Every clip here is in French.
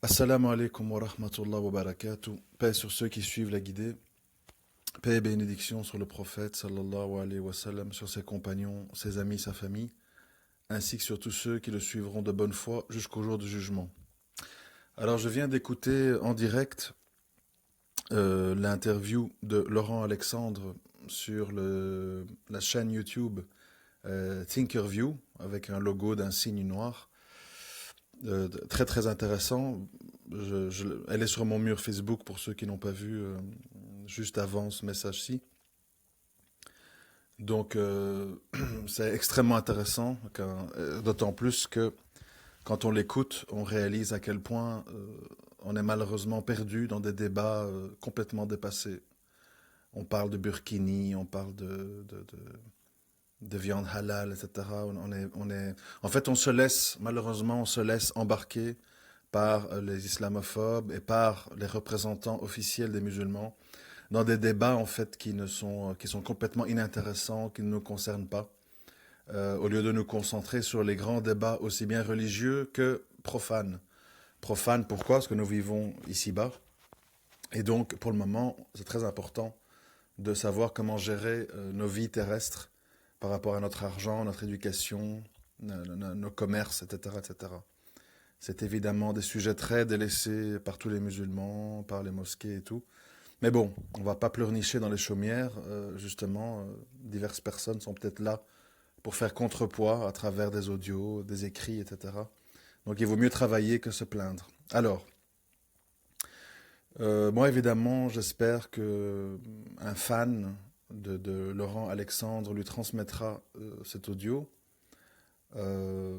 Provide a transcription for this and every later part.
Assalamu alaikum wa rahmatullah wa barakatuh. Paix sur ceux qui suivent la guidée. Paix et bénédiction sur le prophète sallallahu alayhi wa sallam, sur ses compagnons, ses amis, sa famille, ainsi que sur tous ceux qui le suivront de bonne foi jusqu'au jour du jugement. Alors je viens d'écouter en direct l'interview de Laurent Alexandre sur la chaîne YouTube Thinkerview avec un logo d'un cygne noir. Très très intéressant. Elle est sur mon mur Facebook pour ceux qui n'ont pas vu juste avant ce message-ci. Donc c'est extrêmement intéressant, d'autant plus que quand on l'écoute, on réalise à quel point on est malheureusement perdu dans des débats complètement dépassés. On parle de burkini, on parle de viande halal, etc. En fait, malheureusement, on se laisse embarquer par les islamophobes et par les représentants officiels des musulmans dans des débats en fait qui sont complètement inintéressants, qui ne nous concernent pas, au lieu de nous concentrer sur les grands débats aussi bien religieux que profanes. Profanes pourquoi? Parce que nous vivons ici-bas. Et donc, pour le moment, c'est très important de savoir comment gérer nos vies terrestres par rapport à notre argent, notre éducation, nos commerces, etc., etc. C'est évidemment des sujets très délaissés par tous les musulmans, par les mosquées et tout. Mais bon, on ne va pas pleurnicher dans les chaumières. Justement, diverses personnes sont peut-être là pour faire contrepoids à travers des audios, des écrits, etc. Donc il vaut mieux travailler que se plaindre. Alors, moi évidemment, j'espère que un fan de Laurent Alexandre lui transmettra cet audio. Euh,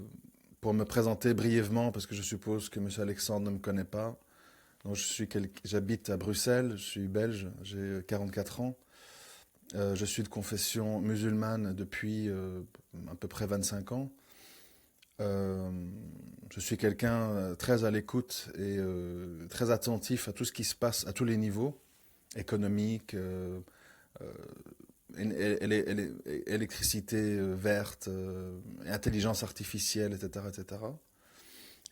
pour me présenter brièvement, parce que je suppose que M. Alexandre ne me connaît pas. Donc, j'habite à Bruxelles, je suis belge, j'ai 44 ans. Je suis de confession musulmane depuis à peu près 25 ans. Euh, je suis quelqu'un très à l'écoute et très attentif à tout ce qui se passe à tous les niveaux, économique, euh, électricité verte, intelligence artificielle, etc., etc.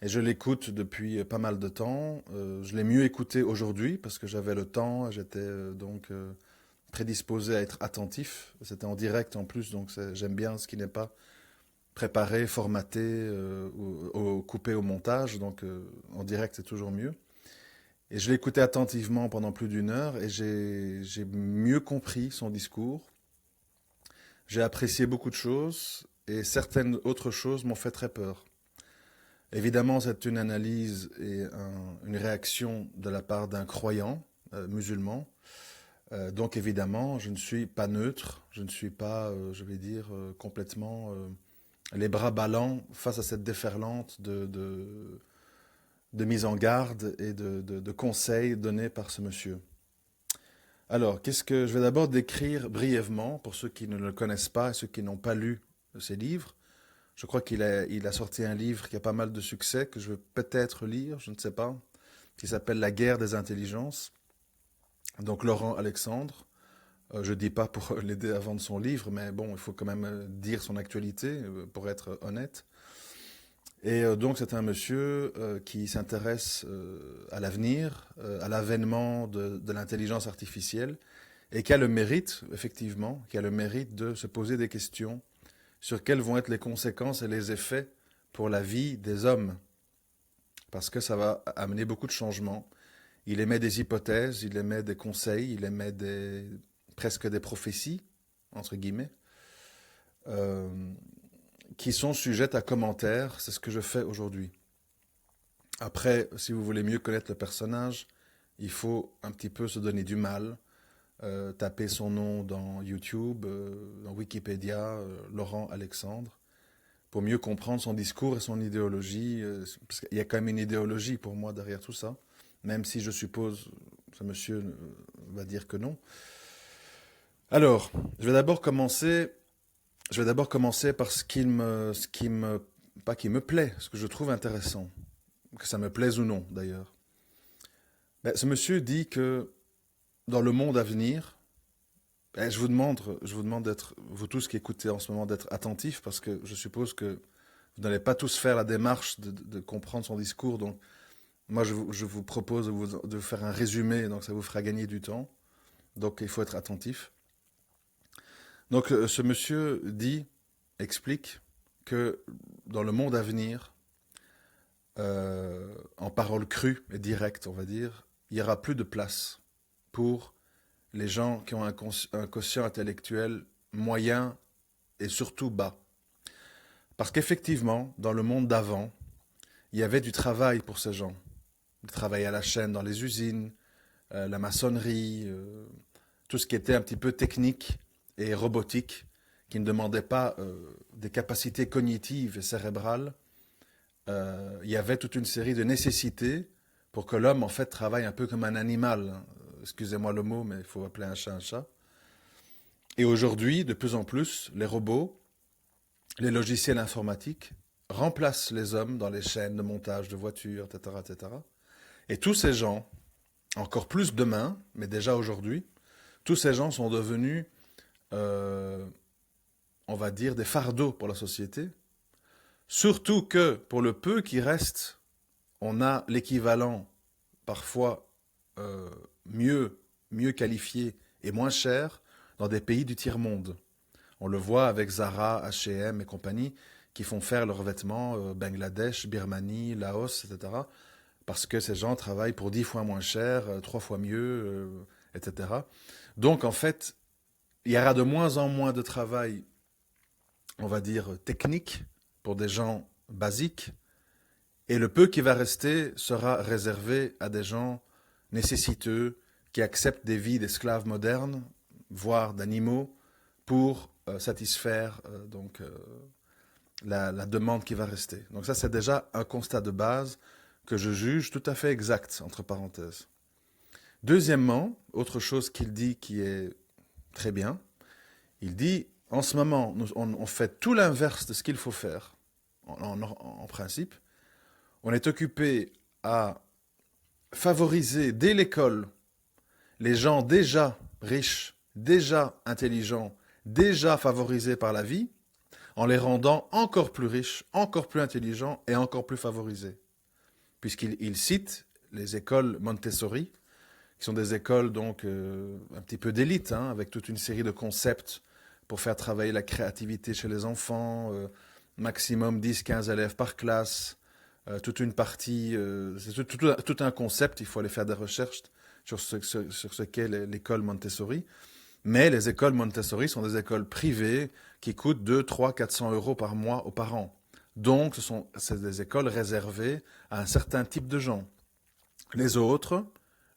Et je l'écoute depuis pas mal de temps. Je l'ai mieux écouté aujourd'hui parce que j'avais le temps, j'étais prédisposé à être attentif. C'était en direct en plus, donc j'aime bien ce qui n'est pas préparé, formaté ou coupé au montage. Donc en direct, c'est toujours mieux. Et je l'ai écouté attentivement pendant plus d'une heure et j'ai mieux compris son discours. J'ai apprécié beaucoup de choses et certaines autres choses m'ont fait très peur. Évidemment, c'est une analyse et une réaction de la part d'un croyant musulman. Donc évidemment, je ne suis pas neutre, je ne suis pas, je vais dire, complètement les bras ballants face à cette déferlante de mise en garde et de conseils donnés par ce monsieur. Alors, qu'est-ce que je vais d'abord décrire brièvement pour ceux qui ne le connaissent pas et ceux qui n'ont pas lu ses livres. Je crois il a sorti un livre qui a pas mal de succès, que je vais peut-être lire, je ne sais pas, qui s'appelle La guerre des intelligences. Donc Laurent Alexandre. Je ne dis pas pour l'aider à vendre son livre, mais bon, il faut quand même dire son actualité pour être honnête. Et donc c'est un monsieur qui s'intéresse à l'avenir, à l'avènement de l'intelligence artificielle, et qui a le mérite, effectivement, qui a le mérite de se poser des questions sur quelles vont être les conséquences et les effets pour la vie des hommes. Parce que ça va amener beaucoup de changements. Il émet des hypothèses, il émet des conseils, il émet presque des prophéties, entre guillemets, euh, qui sont sujettes à commentaires. C'est ce que je fais aujourd'hui. Après, si vous voulez mieux connaître le personnage, il faut un petit peu se donner du mal, taper son nom dans YouTube, dans Wikipédia, Laurent Alexandre, pour mieux comprendre son discours et son idéologie. Parce qu'il y a quand même une idéologie pour moi derrière tout ça, même si je suppose, ce monsieur va dire que non. Alors, je vais d'abord commencer par pas qui me plaît, ce que je trouve intéressant, que ça me plaise ou non d'ailleurs. Ben, ce monsieur dit que dans le monde à venir, ben, je vous demande d'être, vous tous qui écoutez en ce moment, d'être attentifs parce que je suppose que vous n'allez pas tous faire la démarche de comprendre son discours. Donc, Moi, je vous propose de vous faire un résumé, donc ça vous fera gagner du temps. Donc, il faut être attentif. Donc, ce monsieur explique que dans le monde à venir, en paroles crues et directes, on va dire, il n'y aura plus de place pour les gens qui ont un quotient intellectuel moyen et surtout bas. Parce qu'effectivement, dans le monde d'avant, il y avait du travail pour ces gens. Du travail à la chaîne dans les usines, la maçonnerie, tout ce qui était un petit peu technique et robotique, qui ne demandait pas des capacités cognitives et cérébrales. Il y avait toute une série de nécessités pour que l'homme, en fait, travaille un peu comme un animal. Excusez-moi le mot, mais il faut appeler un chat un chat. Et aujourd'hui, de plus en plus, les robots, les logiciels informatiques remplacent les hommes dans les chaînes de montage de voitures, etc., etc. Et tous ces gens, encore plus demain, mais déjà aujourd'hui, tous ces gens sont devenus, on va dire, des fardeaux pour la société. Surtout que, pour le peu qui reste, on a l'équivalent, parfois euh, mieux, mieux qualifié et moins cher, dans des pays du tiers-monde. On le voit avec Zara, H&M et compagnie, qui font faire leurs vêtements Bangladesh, Birmanie, Laos, etc. Parce que ces gens travaillent pour 10 fois moins cher, 3 fois mieux, etc. Donc en fait, il y aura de moins en moins de travail, on va dire, technique pour des gens basiques, et le peu qui va rester sera réservé à des gens nécessiteux qui acceptent des vies d'esclaves modernes, voire d'animaux, pour satisfaire la demande qui va rester. Donc ça, c'est déjà un constat de base que je juge tout à fait exact, entre parenthèses. Deuxièmement, autre chose qu'il dit qui est très bien, il dit, en ce moment, on fait tout l'inverse de ce qu'il faut faire, en principe. On est occupé à favoriser dès l'école les gens déjà riches, déjà intelligents, déjà favorisés par la vie, en les rendant encore plus riches, encore plus intelligents et encore plus favorisés. Puisqu'il cite les écoles Montessori, qui sont des écoles donc un petit peu d'élite, hein, avec toute une série de concepts pour faire travailler la créativité chez les enfants, maximum 10-15 élèves par classe, toute une partie, c'est tout un concept, il faut aller faire des recherches sur ce qu'est l'école Montessori. Mais les écoles Montessori sont des écoles privées qui coûtent 2, 3, 400 euros par mois aux parents. Donc, c'est des écoles réservées à un certain type de gens. Les autres,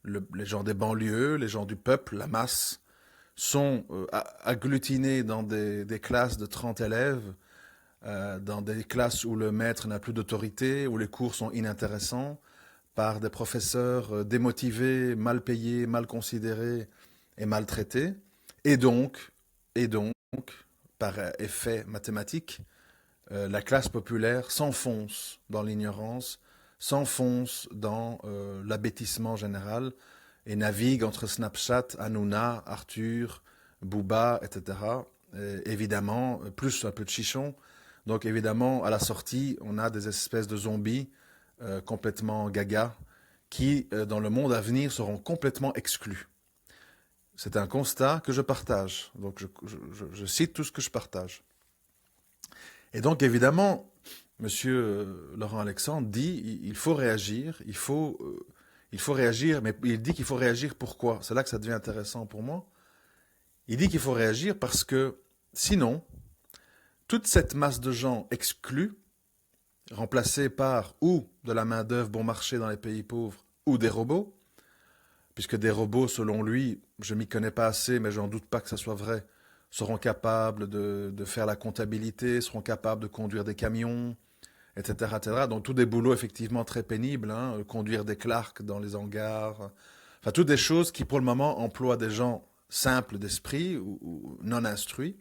les gens des banlieues, les gens du peuple, la masse, sont agglutinés dans des classes de 30 élèves, dans des classes où le maître n'a plus d'autorité, où les cours sont inintéressants, par des professeurs démotivés, mal payés, mal considérés et maltraités. Et donc, par effet mathématique, la classe populaire s'enfonce dans l'ignorance, s'enfonce dans l'abêtissement général et navigue entre Snapchat, Hanouna, Arthur, Booba, etc. Évidemment, plus un peu de chichon. Donc évidemment, à la sortie, on a des espèces de zombies complètement gaga qui, dans le monde à venir, seront complètement exclus. C'est un constat que je partage. Donc je cite tout ce que je partage. Et donc évidemment, Monsieur Laurent Alexandre dit il faut réagir, il faut réagir, mais il dit qu'il faut réagir pourquoi? C'est là que ça devient intéressant pour moi. Il dit qu'il faut réagir parce que sinon, toute cette masse de gens exclus, remplacés par ou de la main-d'œuvre bon marché dans les pays pauvres ou des robots, puisque des robots, selon lui, je m'y connais pas assez, mais j'en doute pas que ça soit vrai, seront capables de faire la comptabilité, seront capables de conduire des camions, etc., etc. Donc, tous des boulots effectivement très pénibles, hein, conduire des Clarks dans les hangars, enfin, toutes des choses qui, pour le moment, emploient des gens simples d'esprit ou non instruits,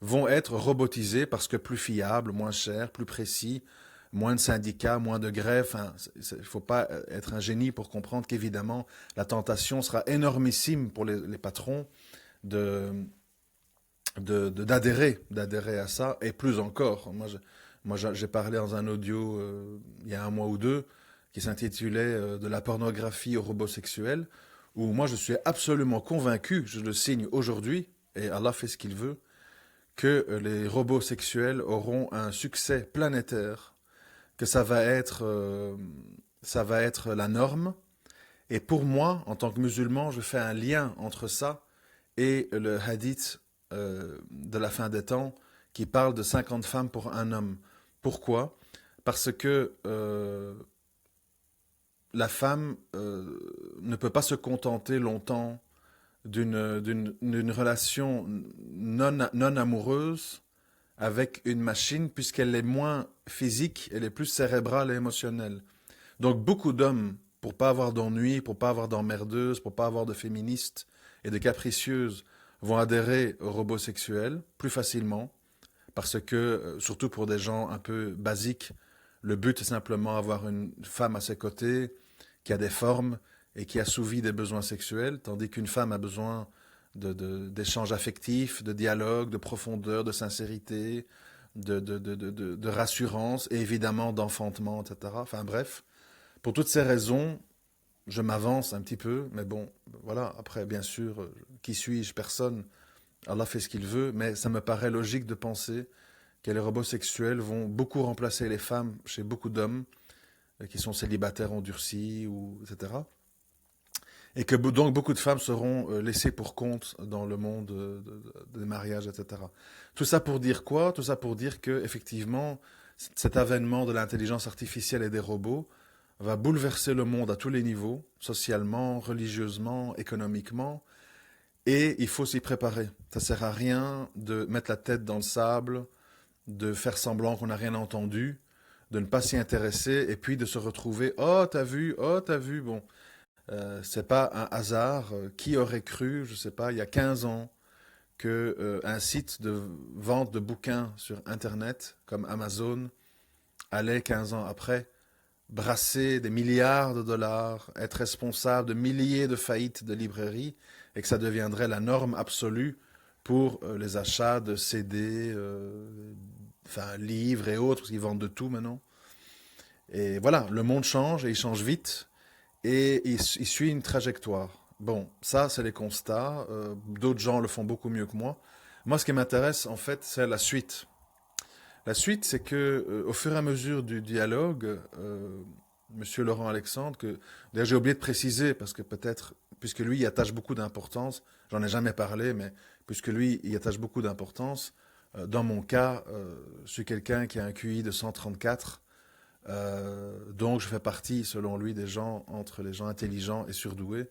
vont être robotisés parce que plus fiables, moins chers, plus précis, moins de syndicats, moins de grèves. Enfin, il ne faut pas être un génie pour comprendre qu'évidemment, la tentation sera énormissime pour les patrons d'adhérer à ça, et plus encore. Moi, j'ai parlé dans un audio il y a un mois ou deux, qui s'intitulait De la pornographie aux robots sexuels, où moi je suis absolument convaincu, je le signe aujourd'hui, et Allah fait ce qu'il veut, que les robots sexuels auront un succès planétaire, que ça va être la norme. Et pour moi, en tant que musulman, je fais un lien entre ça et le hadith de la fin des temps qui parle de 50 femmes pour un homme. Pourquoi? Parce que la femme ne peut pas se contenter longtemps d'une relation non amoureuse avec une machine puisqu'elle est moins physique, elle est plus cérébrale et émotionnelle. Donc beaucoup d'hommes, pour pas avoir d'ennui, pour pas avoir d'emmerdeuses, pour pas avoir de féministes et de capricieuses, vont adhérer aux robots sexuels plus facilement parce que, surtout pour des gens un peu basiques, le but est simplement avoir une femme à ses côtés qui a des formes et qui assouvit des besoins sexuels, tandis qu'une femme a besoin d'échanges affectifs, de dialogue, de profondeur, de sincérité, de rassurance et évidemment d'enfantement, etc. Enfin bref, pour toutes ces raisons, je m'avance un petit peu, mais bon, voilà, après bien sûr, qui suis-je? Personne. Allah fait ce qu'il veut, mais ça me paraît logique de penser que les robots sexuels vont beaucoup remplacer les femmes chez beaucoup d'hommes qui sont célibataires endurcis, ou, etc. Et que donc beaucoup de femmes seront laissées pour compte dans le monde des mariages, etc. Tout ça pour dire quoi? Tout ça pour dire que effectivement, cet avènement de l'intelligence artificielle et des robots va bouleverser le monde à tous les niveaux, socialement, religieusement, économiquement, et il faut s'y préparer. Ça sert à rien de mettre la tête dans le sable, de faire semblant qu'on n'a rien entendu, de ne pas s'y intéresser, et puis de se retrouver, oh t'as vu, bon. C'est pas un hasard. Qui aurait cru, je sais pas, il y a 15 ans, que un site de vente de bouquins sur Internet, comme Amazon, allait 15 ans après brasser des milliards de dollars, être responsable de milliers de faillites de librairies, et que ça deviendrait la norme absolue pour les achats de CD, enfin livres et autres, parce qu'ils vendent de tout maintenant. Et voilà, le monde change et il change vite. Et il suit une trajectoire. Bon, ça, c'est les constats. D'autres gens le font beaucoup mieux que moi. Moi, ce qui m'intéresse, en fait, c'est la suite. La suite, c'est que, au fur et à mesure du dialogue, Monsieur Laurent Alexandre, que d'ailleurs j'ai oublié de préciser parce que peut-être, puisque lui y attache beaucoup d'importance, j'en ai jamais parlé, mais puisque lui y attache beaucoup d'importance, dans mon cas, je suis quelqu'un qui a un QI de 134. Donc je fais partie, selon lui, des gens entre les gens intelligents et surdoués.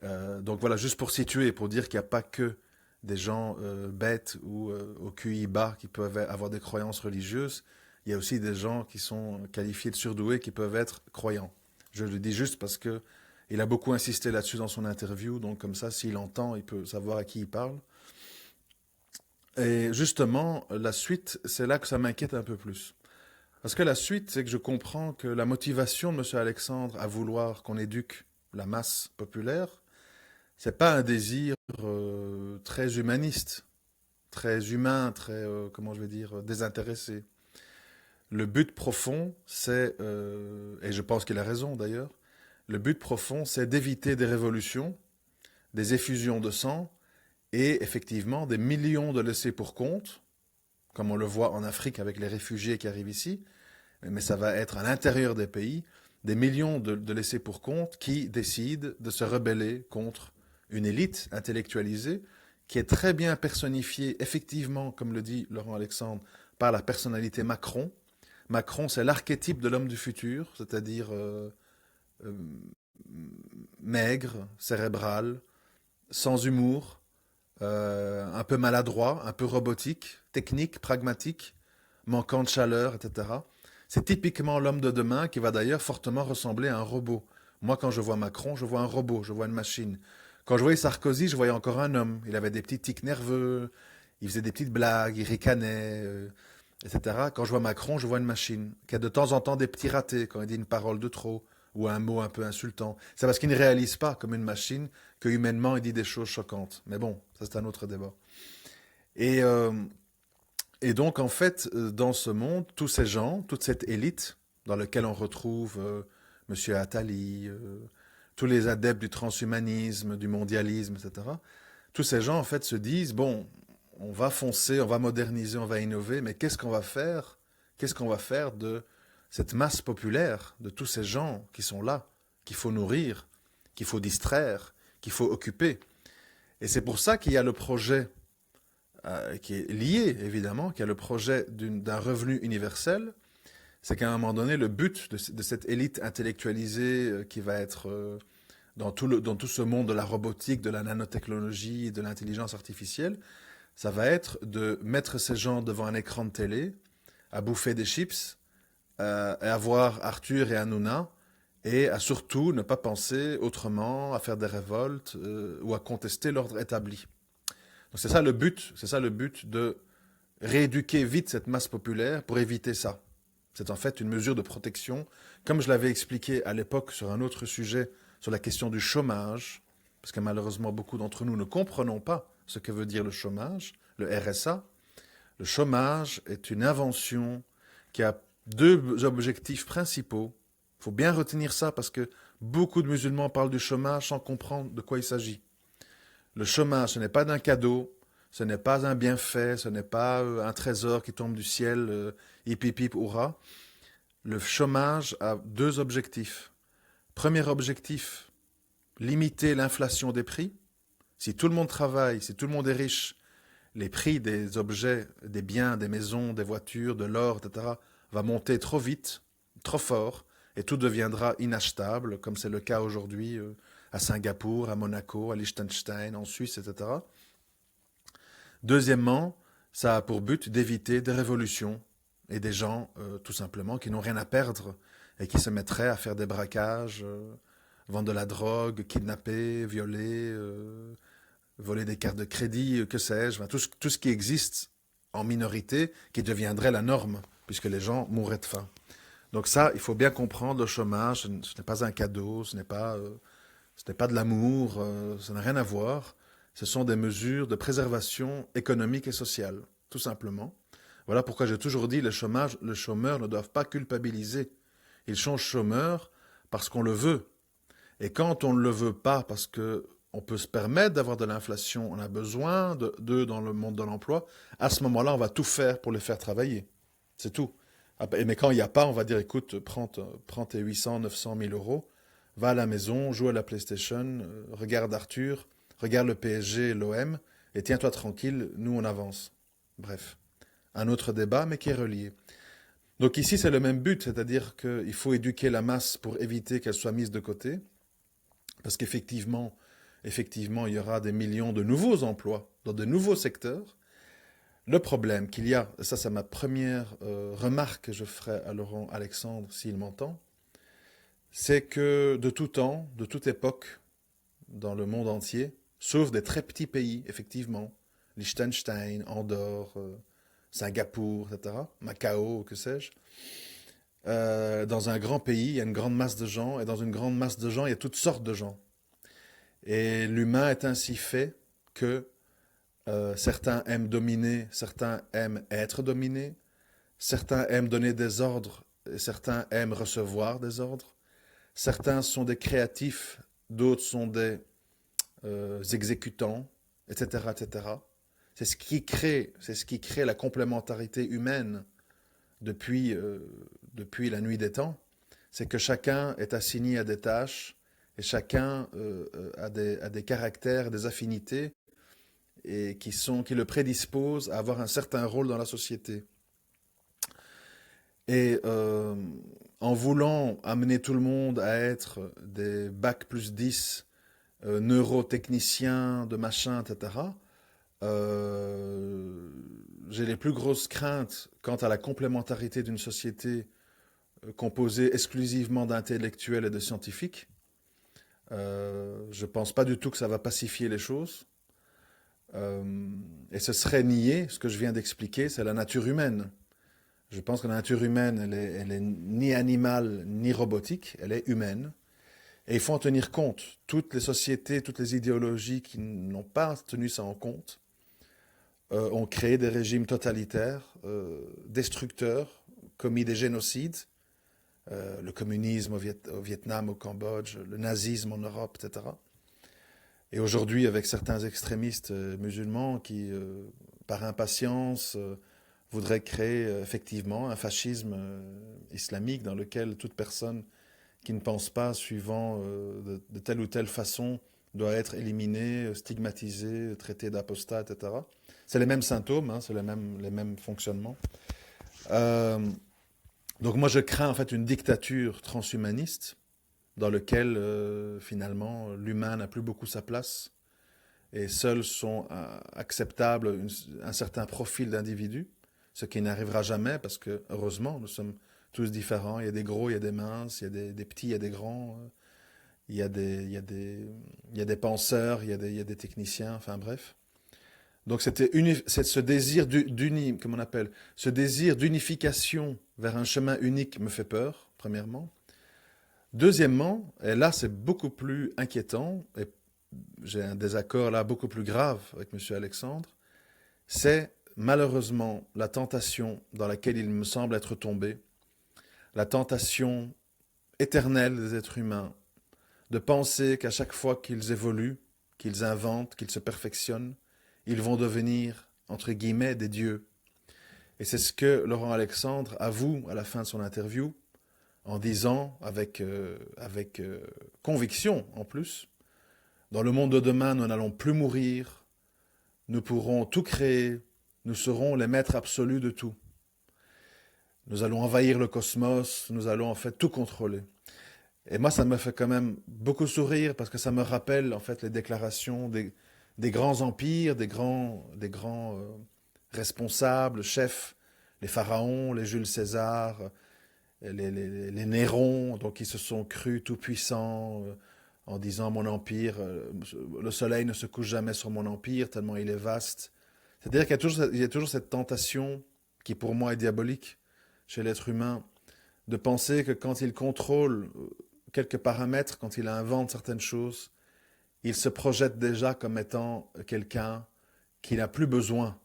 Donc voilà, juste pour situer, pour dire qu'il n'y a pas que des gens bêtes ou au QI bas qui peuvent avoir des croyances religieuses. Il y a aussi des gens qui sont qualifiés de surdoués qui peuvent être croyants. Je le dis juste parce que il a beaucoup insisté là-dessus dans son interview, donc comme ça, s'il entend, il peut savoir à qui il parle. Et justement, la suite, c'est là que ça m'inquiète un peu plus. Parce que la suite, c'est que je comprends que la motivation de M. Alexandre à vouloir qu'on éduque la masse populaire, c'est pas un désir très humaniste, très humain, très, comment je vais dire, désintéressé. Le but profond, c'est, et je pense qu'il a raison d'ailleurs, le but profond, c'est d'éviter des révolutions, des effusions de sang et effectivement des millions de laissés pour compte, comme on le voit en Afrique avec les réfugiés qui arrivent ici, mais ça va être à l'intérieur des pays, des millions de laissés pour compte qui décident de se rebeller contre une élite intellectualisée qui est très bien personnifiée, effectivement, comme le dit Laurent Alexandre, par la personnalité Macron. Macron, c'est l'archétype de l'homme du futur, c'est-à-dire euh, maigre, cérébral, sans humour, un peu maladroit, un peu robotique, technique, pragmatique, manquant de chaleur, etc. C'est typiquement l'homme de demain qui va d'ailleurs fortement ressembler à un robot. Moi, quand je vois Macron, je vois un robot, je vois une machine. Quand je voyais Sarkozy, je voyais encore un homme. Il avait des petits tics nerveux, il faisait des petites blagues, il ricanait, etc. Quand je vois Macron, je vois une machine qui a de temps en temps des petits ratés quand il dit une parole de trop ou un mot un peu insultant. C'est parce qu'il ne réalise pas, comme une machine, que humainement il dit des choses choquantes. Mais bon, ça c'est un autre débat. Et, euh, et donc, en fait, dans ce monde, tous ces gens, toute cette élite dans laquelle on retrouve Monsieur Attali, tous les adeptes du transhumanisme, du mondialisme, etc. Tous ces gens, en fait, se disent, bon, on va foncer, on va moderniser, on va innover, mais qu'est-ce qu'on va faire? Qu'est-ce qu'on va faire de cette masse populaire, de tous ces gens qui sont là, qu'il faut nourrir, qu'il faut distraire, qu'il faut occuper? Et c'est pour ça qu'il y a le projet qui est lié, évidemment, qu'il y a le projet d'un revenu universel. C'est qu'à un moment donné, le but de cette élite intellectualisée qui va être dans tout ce monde de la robotique, de la nanotechnologie, de l'intelligence artificielle, ça va être de mettre ces gens devant un écran de télé, à bouffer des chips, et à voir Arthur et Hanouna, et à surtout ne pas penser autrement, à faire des révoltes ou à contester l'ordre établi. Donc c'est ça le but de rééduquer vite cette masse populaire pour éviter ça. C'est en fait une mesure de protection, comme je l'avais expliqué à l'époque sur un autre sujet, sur la question du chômage, parce que malheureusement beaucoup d'entre nous ne comprenons pas ce que veut dire le chômage, le RSA. Le chômage est une invention qui a deux objectifs principaux. Il faut bien retenir ça parce que beaucoup de musulmans parlent du chômage sans comprendre de quoi il s'agit. Le chômage, ce n'est pas d'un cadeau, ce n'est pas un bienfait, ce n'est pas un trésor qui tombe du ciel, hip hip hip, hurrah. Le chômage a deux objectifs. Premier objectif, limiter l'inflation des prix. Si tout le monde travaille, si tout le monde est riche, les prix des objets, des biens, des maisons, des voitures, de l'or, etc., va monter trop vite, trop fort, et tout deviendra inachetable, comme c'est le cas aujourd'hui à Singapour, à Monaco, à Liechtenstein, en Suisse, etc. Deuxièmement, ça a pour but d'éviter des révolutions et des gens, tout simplement, qui n'ont rien à perdre et qui se mettraient à faire des braquages, vendre de la drogue, kidnapper, violer, voler des cartes de crédit, que sais-je, enfin, tout ce qui existe en minorité qui deviendrait la norme, puisque les gens mourraient de faim. Donc ça, il faut bien comprendre, le chômage, ce n'est pas un cadeau, ce n'est pas de l'amour, ça n'a rien à voir. Ce sont des mesures de préservation économique et sociale, tout simplement. Voilà pourquoi j'ai toujours dit, les chômeurs ne doivent pas culpabiliser. Ils sont chômeurs parce qu'on le veut. Et quand on ne le veut pas parce que on peut se permettre d'avoir de l'inflation, on a besoin d'eux dans le monde de l'emploi, à ce moment-là, on va tout faire pour les faire travailler. C'est tout. Mais quand il n'y a pas, on va dire, écoute, prends tes 800, 900 000 euros, va à la maison, joue à la PlayStation, regarde Arthur, regarde le PSG et l'OM, et tiens-toi tranquille, nous on avance. Bref, un autre débat, mais qui est relié. Donc ici, c'est le même but, c'est-à-dire qu'il faut éduquer la masse pour éviter qu'elle soit mise de côté, parce qu'effectivement, il y aura des millions de nouveaux emplois dans de nouveaux secteurs. Le problème qu'il y a, et ça c'est ma première remarque que je ferai à Laurent Alexandre s'il m'entend, c'est que de tout temps, de toute époque, dans le monde entier, sauf des très petits pays, effectivement, Liechtenstein, Andorre, Singapour, etc., Macao, que sais-je, dans un grand pays, il y a une grande masse de gens, et dans une grande masse de gens, il y a toutes sortes de gens. Et l'humain est ainsi fait que certains aiment dominer, certains aiment être dominés, certains aiment donner des ordres, et certains aiment recevoir des ordres. Certains sont des créatifs, d'autres sont des exécutants, etc., etc. C'est ce qui crée la complémentarité humaine depuis la nuit des temps. C'est que chacun est assigné à des tâches et chacun a des caractères, des affinités et qui le prédisposent à avoir un certain rôle dans la société. Et en voulant amener tout le monde à être des bac plus 10, neurotechniciens, de machin, etc., j'ai les plus grosses craintes quant à la complémentarité d'une société composée exclusivement d'intellectuels et de scientifiques. Je ne pense pas du tout que ça va pacifier les choses. Et ce serait nier ce que je viens d'expliquer, c'est la nature humaine. Je pense que la nature humaine, elle est ni animale ni robotique, elle est humaine. Et il faut en tenir compte. Toutes les sociétés, toutes les idéologies qui n'ont pas tenu ça en compte ont créé des régimes totalitaires, destructeurs, commis des génocides, le communisme au Vietnam, au Cambodge, le nazisme en Europe, etc. Et aujourd'hui, avec certains extrémistes musulmans qui, par impatience, voudraient créer effectivement un fascisme islamique dans lequel toute personne qui ne pense pas suivant de telle ou telle façon doit être éliminée, stigmatisée, traitée d'apostat, etc. C'est les mêmes symptômes, hein, c'est les mêmes fonctionnements. Euh, donc moi je crains en fait une dictature transhumaniste dans laquelle finalement l'humain n'a plus beaucoup sa place et seuls sont acceptables un certain profil d'individus, ce qui n'arrivera jamais parce que heureusement nous sommes tous différents, il y a des gros, il y a des minces, il y a des petits, il y a des grands, il y a des penseurs, il y a des techniciens, enfin bref. Donc c'est ce désir comment on appelle, ce désir d'unification vers un chemin unique me fait peur, premièrement. Deuxièmement, et là c'est beaucoup plus inquiétant, et j'ai un désaccord là beaucoup plus grave avec M. Alexandre, c'est malheureusement la tentation dans laquelle il me semble être tombé, la tentation éternelle des êtres humains, de penser qu'à chaque fois qu'ils évoluent, qu'ils inventent, qu'ils se perfectionnent, ils vont devenir, entre guillemets, des dieux. Et c'est ce que Laurent Alexandre avoue à la fin de son interview, en disant, avec conviction en plus, dans le monde de demain, nous n'allons plus mourir, nous pourrons tout créer, nous serons les maîtres absolus de tout. Nous allons envahir le cosmos, nous allons en fait tout contrôler. Et moi, ça me fait quand même beaucoup sourire parce que ça me rappelle en fait les déclarations des grands empires, des grands responsables, chefs, les pharaons, les Jules César, les Nérons, donc qui se sont crus tout puissants en disant mon empire, le soleil ne se couche jamais sur mon empire tellement il est vaste. C'est-à-dire qu'il y a toujours cette tentation qui pour moi est diabolique chez l'être humain de penser que quand il contrôle quelques paramètres, quand il invente certaines choses, il se projette déjà comme étant quelqu'un qui n'a plus besoin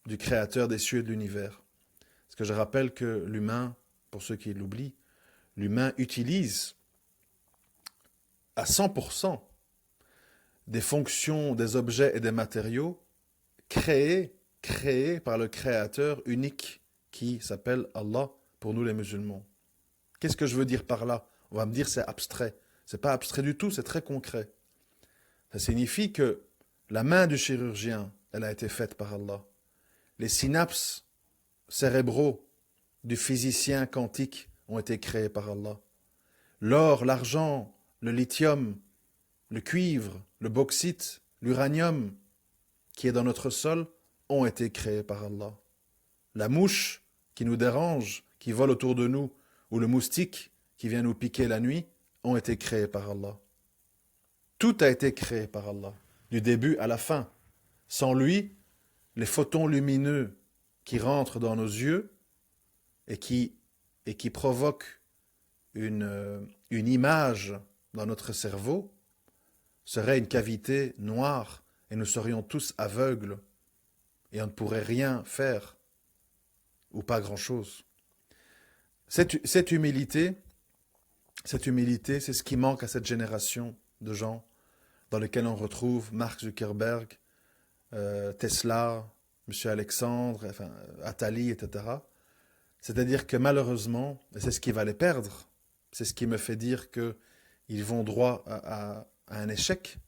du créateur des cieux et de l'univers. Parce que je rappelle que l'humain, pour ceux qui l'oublient, l'humain utilise à 100% des fonctions, des objets et des matériaux créés par le créateur unique qui s'appelle Allah pour nous les musulmans. Qu'est-ce que je veux dire par là? On va me dire c'est abstrait. C'est pas abstrait du tout, c'est très concret. Ça signifie que la main du chirurgien, elle a été faite par Allah. Les synapses cérébraux du physicien quantique ont été créés par Allah. L'or, l'argent, le lithium, le cuivre, le bauxite, l'uranium qui est dans notre sol ont été créés par Allah. La mouche qui nous dérange, qui vole autour de nous, ou le moustique qui vient nous piquer la nuit, ont été créés par Allah. Tout a été créé par Allah, du début à la fin. Sans lui, les photons lumineux qui rentrent dans nos yeux et qui provoquent une image dans notre cerveau seraient une cavité noire et nous serions tous aveugles et on ne pourrait rien faire ou pas grand-chose. Cette humilité, c'est ce qui manque à cette génération de gens dans lesquels on retrouve Mark Zuckerberg, Tesla, M. Alexandre, enfin, Attali, etc. C'est-à-dire que malheureusement, et c'est ce qui va les perdre, c'est ce qui me fait dire qu'ils vont droit à un échec,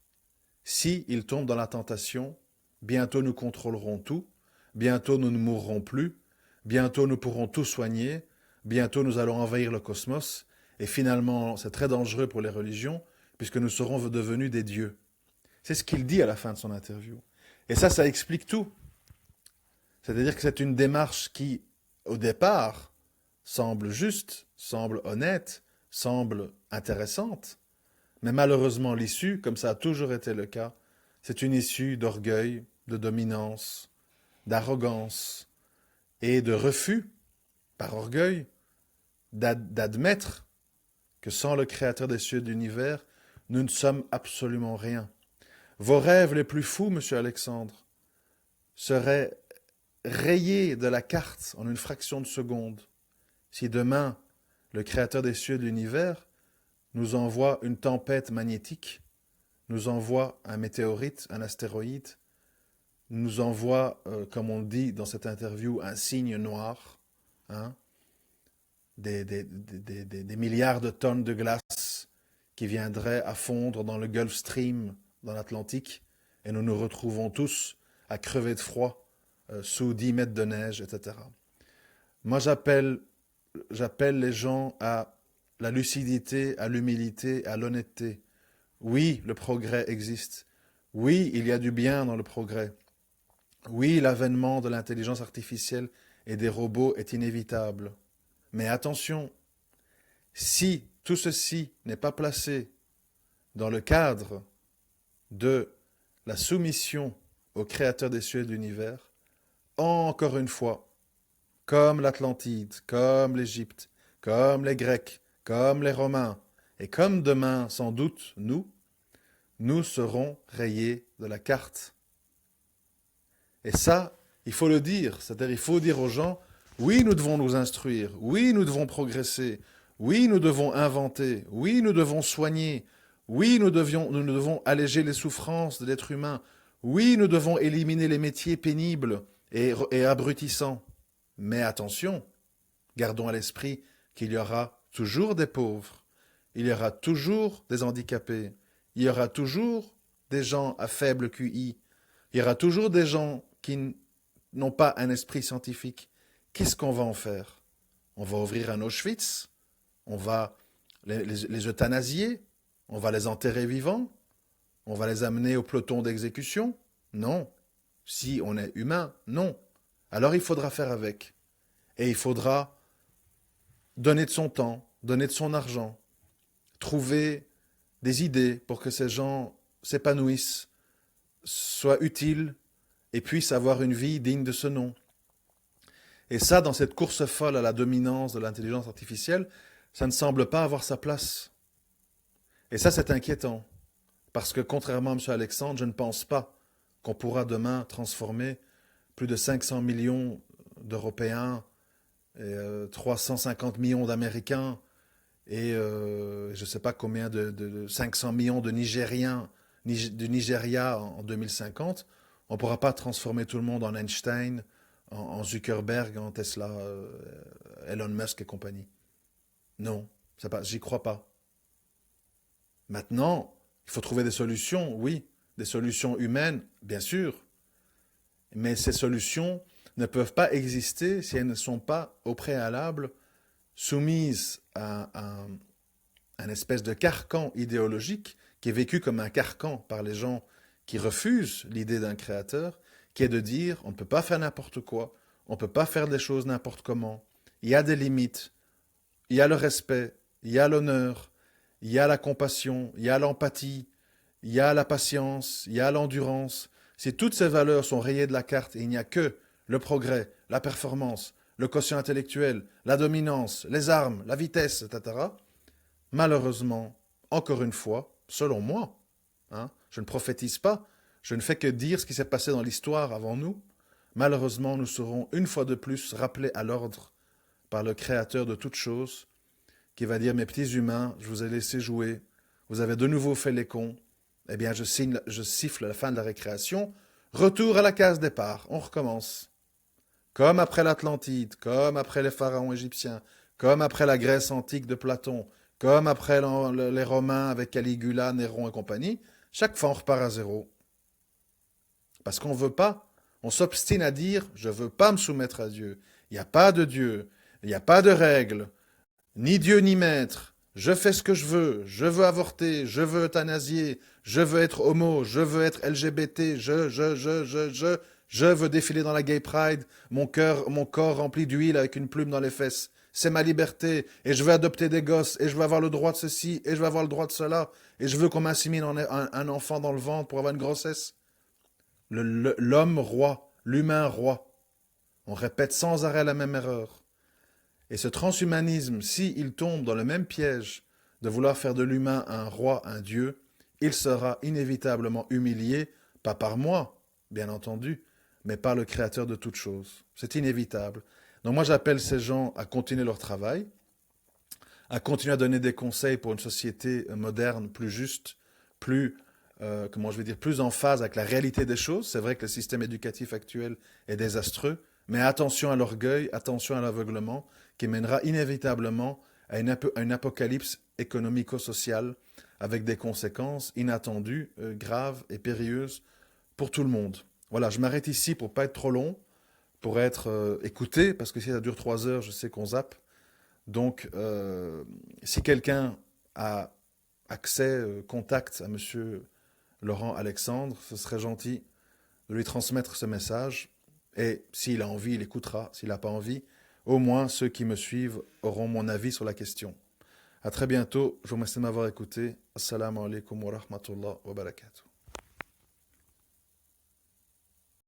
s'ils tombent dans la tentation, bientôt nous contrôlerons tout, bientôt nous ne mourrons plus, bientôt nous pourrons tout soigner, bientôt nous allons envahir le cosmos, et finalement c'est très dangereux pour les religions, puisque nous serons devenus des dieux. C'est ce qu'il dit à la fin de son interview. Et ça explique tout. C'est-à-dire que c'est une démarche qui, au départ, semble juste, semble honnête, semble intéressante, mais malheureusement l'issue, comme ça a toujours été le cas, c'est une issue d'orgueil, de dominance, d'arrogance et de refus, par orgueil, d'admettre que sans le Créateur des cieux et de l'univers, nous ne sommes absolument rien. Vos rêves les plus fous, monsieur Alexandre, seraient rayés de la carte en une fraction de seconde si demain le créateur des cieux et de l'univers, nous envoie une tempête magnétique, nous envoie un météorite, un astéroïde, nous envoie, comme on le dit dans cette interview, un signe noir, hein, des milliards de tonnes de glace qui viendraient à fondre dans le Gulf Stream, dans l'Atlantique, et nous nous retrouvons tous à crever de froid sous 10 mètres de neige, etc. Moi, j'appelle les gens à la lucidité, à l'humilité, à l'honnêteté. Oui, le progrès existe. Oui, il y a du bien dans le progrès. Oui, l'avènement de l'intelligence artificielle et des robots est inévitable. Mais attention, si tout ceci n'est pas placé dans le cadre de la soumission au Créateur des cieux et de l'univers, encore une fois, comme l'Atlantide, comme l'Égypte, comme les Grecs, comme les Romains, et comme demain, sans doute, nous serons rayés de la carte. Et ça, il faut le dire, c'est-à-dire il faut dire aux gens, oui, nous devons nous instruire, oui, nous devons progresser, oui, nous devons inventer, oui, nous devons soigner, oui, nous devons alléger les souffrances de l'être humain, oui, nous devons éliminer les métiers pénibles et abrutissants. Mais attention, gardons à l'esprit qu'il y aura toujours des pauvres, il y aura toujours des handicapés, il y aura toujours des gens à faible QI, il y aura toujours des gens qui n'ont pas un esprit scientifique. Qu'est-ce qu'on va en faire? On va ouvrir un Auschwitz? On va les euthanasier? On va les enterrer vivants? On va les amener au peloton d'exécution? Non. Si on est humain, non. Alors il faudra faire avec. Et il faudra donner de son temps, donner de son argent, trouver des idées pour que ces gens s'épanouissent, soient utiles et puissent avoir une vie digne de ce nom. Et ça, dans cette course folle à la dominance de l'intelligence artificielle, ça ne semble pas avoir sa place. Et ça, c'est inquiétant. Parce que contrairement à M. Alexandre, je ne pense pas qu'on pourra demain transformer plus de 500 millions d'Européens, et 350 millions d'Américains et je ne sais pas combien de 500 millions de Nigériens du Nigeria en 2050. On ne pourra pas transformer tout le monde en Einstein, en Zuckerberg, en Tesla, Elon Musk et compagnie. Non, j'y crois pas. Maintenant, il faut trouver des solutions, oui, des solutions humaines, bien sûr, mais ces solutions ne peuvent pas exister si elles ne sont pas au préalable soumises à un espèce de carcan idéologique qui est vécu comme un carcan par les gens qui refusent l'idée d'un créateur, qui est de dire on ne peut pas faire n'importe quoi, on ne peut pas faire des choses n'importe comment, il y a des limites, il y a le respect, il y a l'honneur, il y a la compassion, il y a l'empathie, il y a la patience, il y a l'endurance. Si toutes ces valeurs sont rayées de la carte et il n'y a que le progrès, la performance, le quotient intellectuel, la dominance, les armes, la vitesse, etc., malheureusement, encore une fois, selon moi, hein, je ne prophétise pas, je ne fais que dire ce qui s'est passé dans l'histoire avant nous, malheureusement, nous serons une fois de plus rappelés à l'ordre par le Créateur de toutes choses, qui va dire, mes petits humains, je vous ai laissé jouer, vous avez de nouveau fait les cons, eh bien je siffle la fin de la récréation, retour à la case départ, on recommence. Comme après l'Atlantide, comme après les pharaons égyptiens, comme après la Grèce antique de Platon, comme après les Romains avec Caligula, Néron et compagnie, chaque fois on repart à zéro. Parce qu'on ne veut pas, on s'obstine à dire, je ne veux pas me soumettre à Dieu. Il n'y a pas de Dieu, il n'y a pas de règles, ni Dieu ni maître. Je fais ce que je veux avorter, je veux euthanasier, je veux être homo, je veux être LGBT, je veux défiler dans la gay pride, mon corps rempli d'huile avec une plume dans les fesses. C'est ma liberté, et je veux adopter des gosses, et je veux avoir le droit de ceci, et je veux avoir le droit de cela, et je veux qu'on m'assimile un enfant dans le ventre pour avoir une grossesse. L'homme roi, l'humain roi. On répète sans arrêt la même erreur. Et ce transhumanisme, s'il tombe dans le même piège de vouloir faire de l'humain un roi, un dieu, il sera inévitablement humilié, pas par moi, bien entendu, mais par le Créateur de toutes choses. C'est inévitable. Donc moi j'appelle ces gens à continuer leur travail, à continuer à donner des conseils pour une société moderne, plus juste, plus, comment je vais dire, plus en phase avec la réalité des choses. C'est vrai que le système éducatif actuel est désastreux, mais attention à l'orgueil, attention à l'aveuglement, qui mènera inévitablement à une apocalypse économico-sociale avec des conséquences inattendues, graves et périlleuses pour tout le monde. Voilà, je m'arrête ici pour pas être trop long, pour être écouté, parce que si ça dure 3 heures, je sais qu'on zappe. Donc, si quelqu'un a accès, contact à Monsieur Laurent Alexandre, ce serait gentil de lui transmettre ce message. Et s'il a envie, il écoutera. S'il n'a pas envie, au moins ceux qui me suivent auront mon avis sur la question. À très bientôt. Je vous remercie de m'avoir écouté. Assalamu alaikum wa rahmatullah wa barakatuh.